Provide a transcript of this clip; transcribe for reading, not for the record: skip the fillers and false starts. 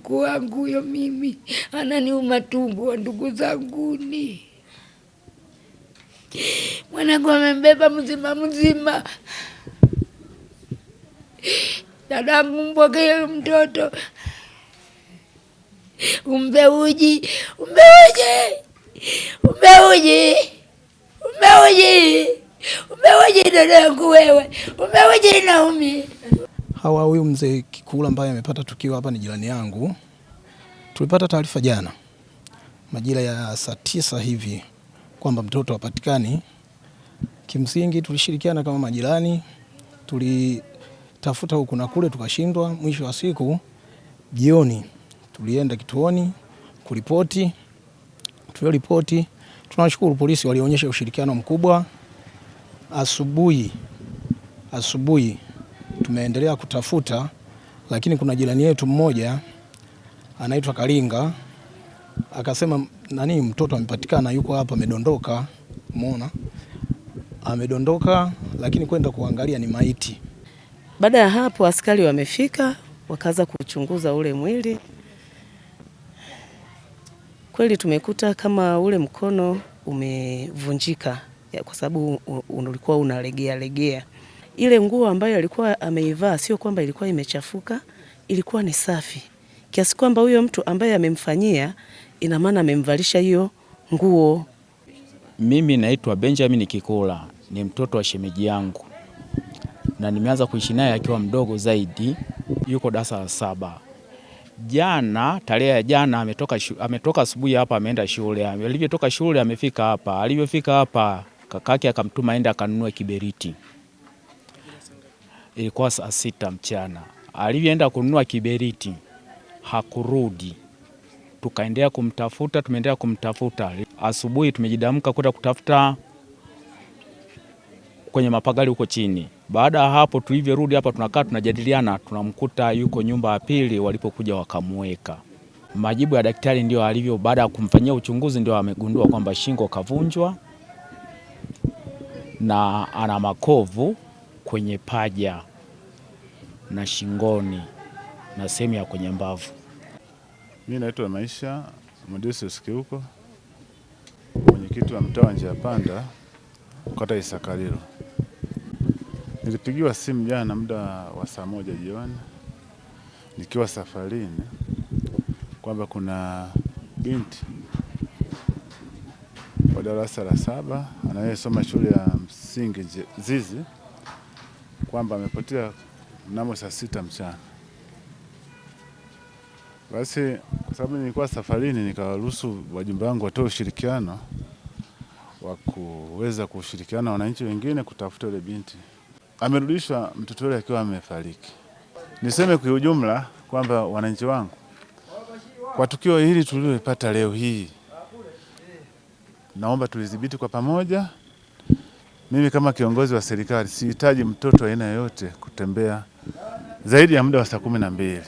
mjukuu wangu huyo, mimi ananiuma tumbo wa ndugu zanguni. Mwanangu amembeba mzima mzima. Dadangu mpokee mtoto. Umbe uji. Dadangu wewe. Umbe uji Naomi. Huyu mzee Kikula ambaye amepata tukio hapa ni jirani yangu. Tulipata taarifa jana majira ya saa 9 hivi kwamba mtoto hapatikani. Kimsingi tulishirikiana kama majirani, tulitafuta huku na kule tukashindwa. Mwisho wa siku jioni tulienda kituoni kuripoti. Tuliripoti, tunashukuru polisi walionyesha ushirikiano mkubwa. Asubuhi tumeendelea kutafuta, lakini kuna jirani yetu mmoja anaitwa Kalinga akasema mtoto amepatikana, yuko hapa amedondoka. Umeona? Amedondoka, lakini kwenda kuangalia ni maiti. Baada ya hapo askari wamefika wakaanza kuchunguza ule mwili. Kweli tumekuta kama ule mkono umevunjika kwa sababu ulikuwa unalegea. Ile nguo ambayo alikuwa ameivaa sio kwamba ilikuwa imechafuka, ilikuwa ni safi. Kiasi kwamba huyo mtu ambaye amemfanyia ina maana amemvalisha hiyo nguo. Mimi naitwa Benjamin Kikula, ni mtoto wa shemeji yangu. Na nimeanza kuishi naye akiwa mdogo zaidi, yuko darasa la 7. Tarehe ya jana ametoka asubuhi hapa ameenda shule. Alivyotoka shule amefika hapa. Alivyofika hapa kakake akamtuma aende akanunue kiberiti. Ilikuwa saa 6 mchana. Alivyoenda kununua kiberiti hakurudi. Tumeendelea kumtafuta. Asubuhi tumejidamka kwenda kutafuta kwenye mapagali huko chini. Baada ya hapo tulivyorudi hapa tunakaa tunajadiliana, tunamkuta yuko nyumba ya pili walipokuja wakamweka. Majibu ya daktari ndio alivyo, baada ya kumfanyia uchunguzi ndio amegundua kwamba shingo kavunjwa na ana makovu kwenye paja na shingoni na sehemu ya kwenye mbavu. Mimi naitwa Maisha Modestus Kiuko, mwenyekiti wa mtaa wa Njia Panda, kata Isakalilo. Nilipigiwa simu jana muda wa saa 1 jioni nikiwa safarini kwamba kuna binti wa darasa la 7 anayesoma shule ya msingi Zizi kwamba amepotea mnamo saa 6 mchana. Basi kwa sababu nilikuwa safarini nikawaruhusu wajumbe wangu watoe ushirikiano wa kuweza kushirikiana na wananchi wengine kutafuta yule binti. Amerudishwa mtoto yule akiwa amefariki. Niseme kwa ujumla kwamba wananchi wangu, kwa tukio hili tulilopata leo hii, naomba tulidhibiti kwa pamoja. Mimi kama kiongozi wa serikali sihitaji mtoto aina yoyote kutembea zaidi ya muda wa saa 12.